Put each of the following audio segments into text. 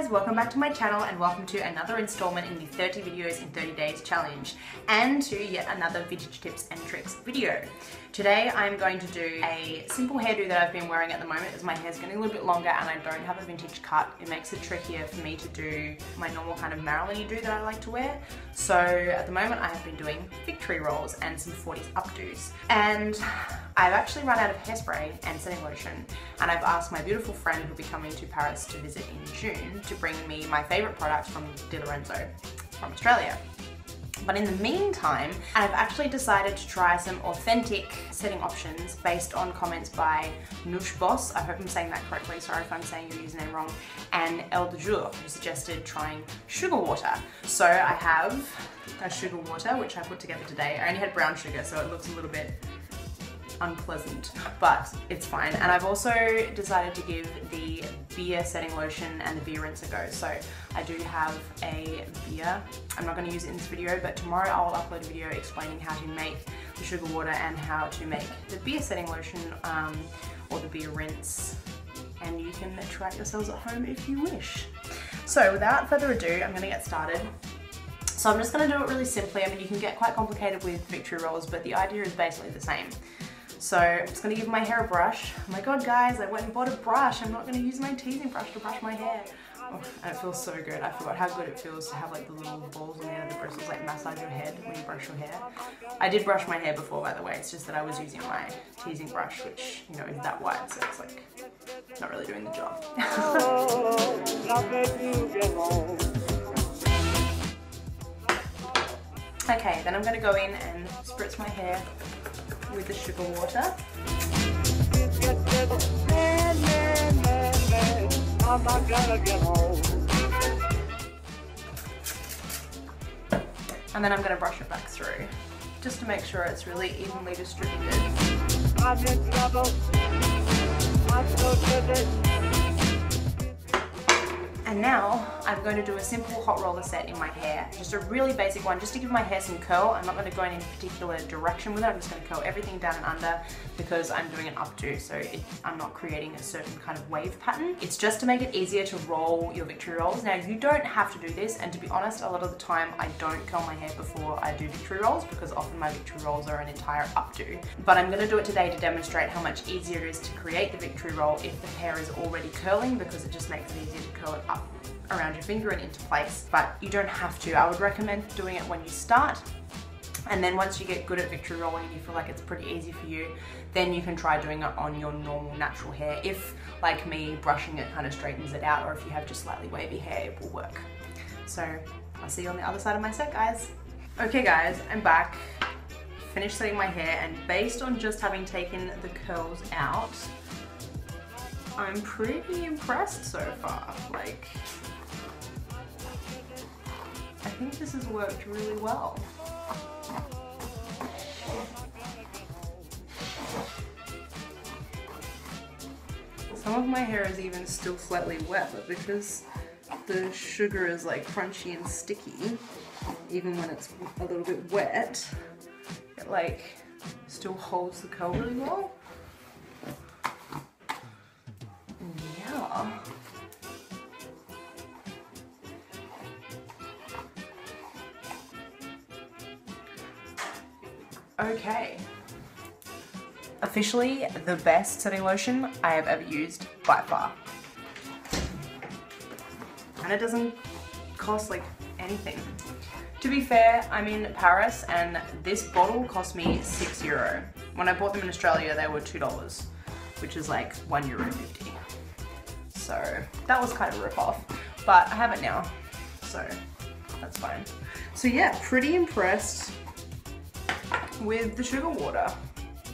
guys, welcome back to my channel and welcome to another installment in the 30 videos in 30 days challenge and to yet another vintage tips and tricks video. Today I'm going to do a simple hairdo that I've been wearing at the moment as my hair's getting a little bit longer and I don't have a vintage cut. It makes it trickier for me to do my normal kind of Marilyn do that I like to wear. So at the moment I have been doing victory rolls and some 40s updos. And I've actually run out of hairspray and setting lotion and I've asked my beautiful friend who'll be coming to Paris to visit in June to bring me my favourite products from Di Lorenzo from Australia. But in the meantime, I've actually decided to try some authentic setting options based on comments by Nush Boss, I hope I'm saying that correctly, sorry if I'm saying your username wrong, and El de Jour, who suggested trying sugar water. So I have a sugar water, which I put together today. I only had brown sugar, so it looks a little bit unpleasant, but it's fine. And I've also decided to give the beer setting lotion and the beer rinse a go. So I do have a beer. I'm not going to use it in this video, but tomorrow I will upload a video explaining how to make the sugar water and how to make the beer setting lotion or the beer rinse. And you can try it yourselves at home if you wish. So without further ado, I'm going to get started. So I'm just going to do it really simply. I mean, you can get quite complicated with victory rolls, but the idea is basically the same. So I'm just going to give my hair a brush. Oh my god guys, I went and bought a brush. I'm not going to use my teasing brush to brush my hair. Oh, and it feels so good. I forgot how good it feels to have like the little balls on the end of the bristles like massage your head when you brush your hair. I did brush my hair before, by the way. It's just that I was using my teasing brush, which, you know, is that wide, so it's like not really doing the job. Okay, then I'm going to go in and spritz my hair with the sugar water. And then I'm going to brush it back through, just to make sure it's really evenly distributed. I'm in trouble. I'm so good. And now I'm going to do a simple hot roller set in my hair. Just a really basic one, just to give my hair some curl. I'm not going to go in any particular direction with it. I'm just going to curl everything down and under because I'm doing an updo, so I'm not creating a certain kind of wave pattern. It's just to make it easier to roll your victory rolls. Now you don't have to do this, and to be honest, a lot of the time I don't curl my hair before I do victory rolls because often my victory rolls are an entire updo. But I'm going to do it today to demonstrate how much easier it is to create the victory roll if the hair is already curling, because it just makes it easier to curl it up around your finger and into place, but you don't have to. I would recommend doing it when you start, and then once you get good at victory rolling and you feel like it's pretty easy for you, then you can try doing it on your normal natural hair. If, like me, brushing it kind of straightens it out, or if you have just slightly wavy hair, it will work. So I'll see you on the other side of my set, guys. Okay guys, I'm back. Finished setting my hair, and based on just having taken the curls out, I'm pretty impressed so far. Like, I think this has worked really well. Some of my hair is even still slightly wet, but because the sugar is like crunchy and sticky, even when it's a little bit wet, it like still holds the curl really well. Yeah. Okay. Officially the best setting lotion I have ever used by far. And it doesn't cost like anything. To be fair, I'm in Paris and this bottle cost me €6. When I bought them in Australia, they were $2, which is like €1.50. So that was kind of a rip-off, but I have it now, so that's fine. So yeah, pretty impressed with the sugar water,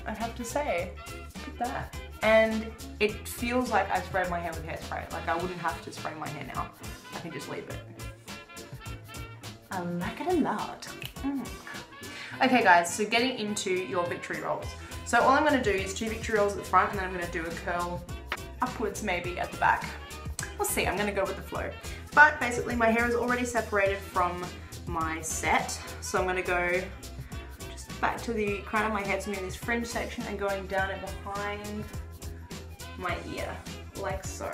I have to say. Look at that. And it feels like I've sprayed my hair with hairspray. Like I wouldn't have to spray my hair now. I can just leave it. I like it a lot. Okay guys, so getting into your victory rolls. So all I'm going to do is 2 victory rolls at the front, and then I'm going to do a curl upwards maybe at the back. We'll see, I'm going to go with the flow. But basically my hair is already separated from my set, so I'm going to go just back to the crown of my head, so I'm in this fringe section and going down it behind my ear, like so.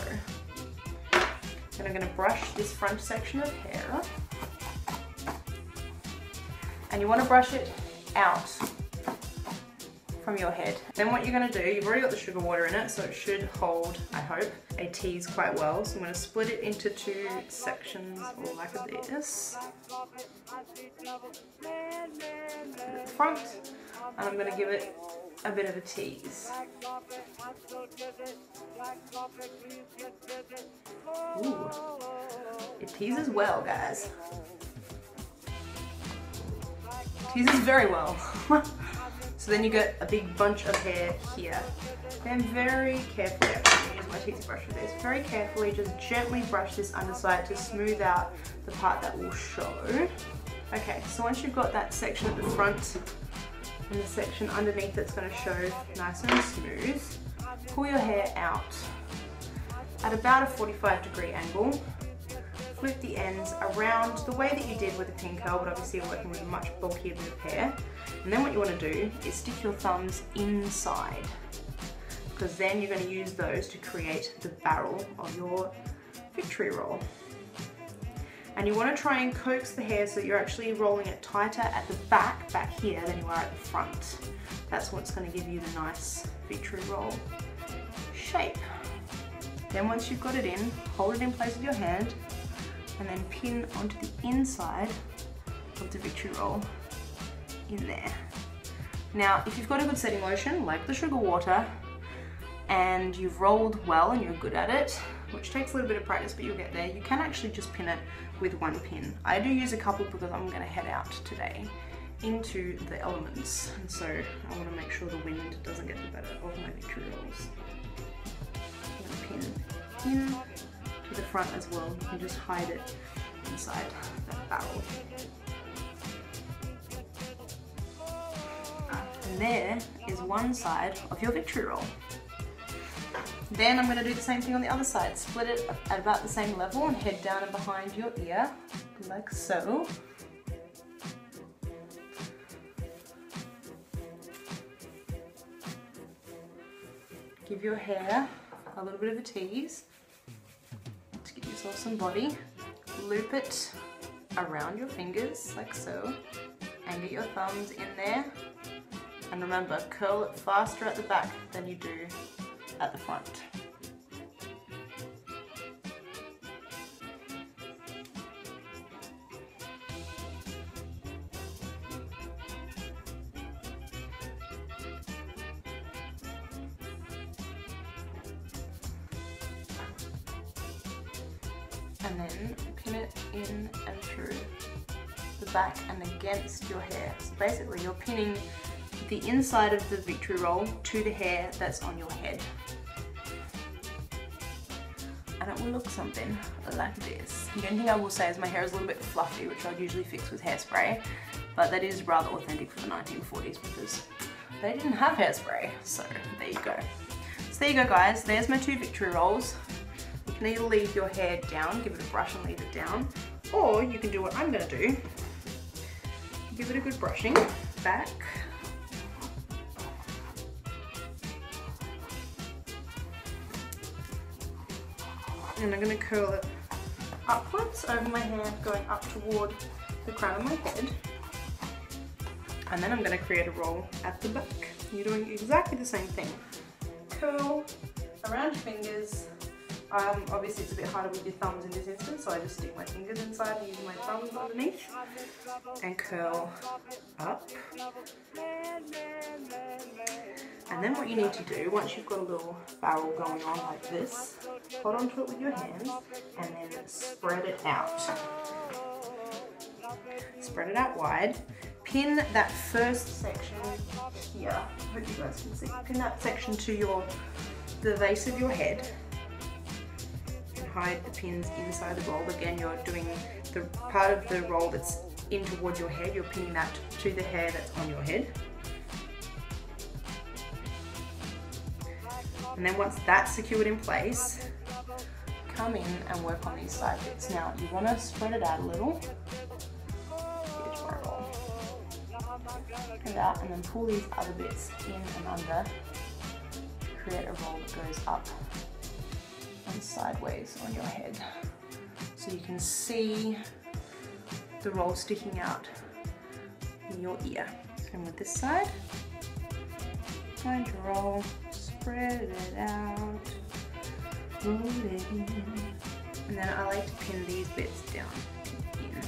Then I'm going to brush this front section of hair. And you want to brush it out from your head. Then what you're going to do, you've already got the sugar water in it, so it should hold, I hope, a tease quite well. So I'm going to split it into 2 sections like this. At the front, and I'm going to give it a bit of a tease. Ooh, it teases well, guys. Teases very well. So then you get a big bunch of hair here. Then very carefully, I'm going to use my teaser brush for this, very carefully just gently brush this underside to smooth out the part that will show. Okay, so once you've got that section at the front and the section underneath that's going to show nice and smooth, pull your hair out at about a 45-degree angle. Flip the ends around the way that you did with the pin curl, but obviously you're working with a much bulkier bit of hair. And then what you want to do is stick your thumbs inside, because then you're going to use those to create the barrel of your victory roll. And you want to try and coax the hair so you're actually rolling it tighter at the back here than you are at the front. That's what's going to give you the nice victory roll shape. Then once you've got it in, hold it in place with your hand and then pin onto the inside of the victory roll in there. Now, if you've got a good setting lotion, like the sugar water, and you've rolled well and you're good at it, which takes a little bit of practice, but you'll get there, you can actually just pin it with 1 pin. I do use a couple because I'm going to head out today into the elements, and so I want to make sure the wind doesn't get the better of my victory rolls. I'm going to pin in to the front as well. You can just hide it inside that barrel. And there is one side of your victory roll. Then I'm going to do the same thing on the other side. Split it at about the same level and head down and behind your ear, like so. Give your hair a little bit of a tease to give yourself some body. Loop it around your fingers, like so, and get your thumbs in there. And remember, curl it faster at the back than you do at the front. And then pin it in and through the back and against your hair. So basically you're pinning the inside of the victory roll to the hair that's on your head. And it will look something like this. The only thing I will say is my hair is a little bit fluffy, which I'd usually fix with hairspray, but that is rather authentic for the 1940s because they didn't have hairspray. So there you go. So there you go, guys. There's my 2 victory rolls. You can either leave your hair down, give it a brush and leave it down, or you can do what I'm going to do. Give it a good brushing back. And I'm going to curl it upwards over my hair, going up toward the crown of my head. And then I'm going to create a roll at the back. You're doing exactly the same thing. Curl around your fingers. Obviously it's a bit harder with your thumbs in this instance, so I just stick my fingers inside and use my thumbs underneath. And curl up. And then what you need to do, once you've got a little barrel going on like this, hold onto it with your hands and then spread it out. Spread it out wide. Pin that first section here. I hope you guys can see. Pin that section to the base of your head. And hide the pins inside the roll. Again, you're doing the part of the roll that's in towards your head. You're pinning that to the hair that's on your head. And then once that's secured in place, come in and work on these side bits. Now you want to spread it out a little. And out, and then pull these other bits in and under to create a roll that goes up and sideways on your head. so you can see the roll sticking out in your ear. Same with this side. Find your roll, spread it out, roll it in. And then I like to pin these bits down in.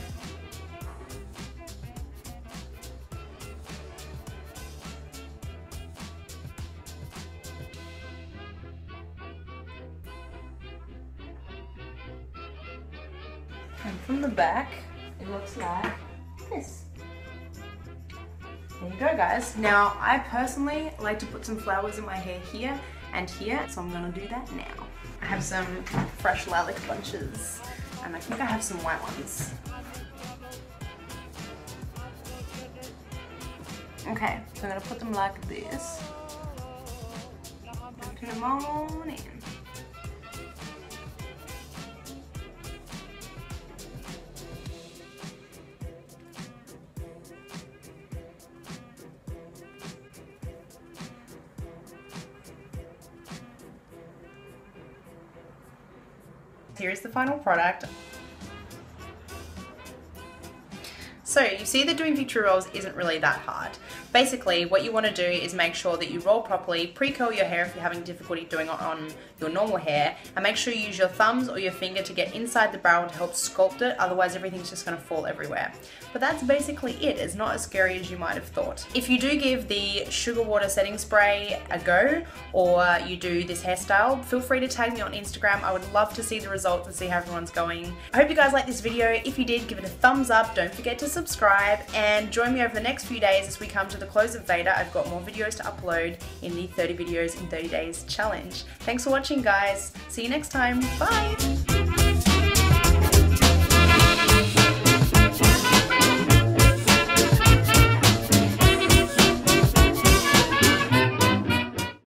And from the back, it looks like this. There you go, guys. Now, I personally like to put some flowers in my hair here and here, so I'm gonna do that now. I have some fresh lilac bunches, and I think I have some white ones. Okay, so I'm gonna put them like this. And put them on in. Here's the final product. So you see that doing victory rolls isn't really that hard. Basically, what you want to do is make sure that you roll properly, pre-curl your hair if you're having difficulty doing it on your normal hair, and make sure you use your thumbs or your finger to get inside the barrel to help sculpt it, otherwise everything's just going to fall everywhere. But that's basically it. It's not as scary as you might have thought. If you do give the sugar water setting spray a go, or you do this hairstyle, feel free to tag me on Instagram. I would love to see the results and see how everyone's going. I hope you guys liked this video. If you did, give it a thumbs up. Don't forget to subscribe, and join me over the next few days as we come to the close of VEDA. I've got more videos to upload in the 30 videos in 30 days challenge. Thanks for watching, guys. See you next time. Bye.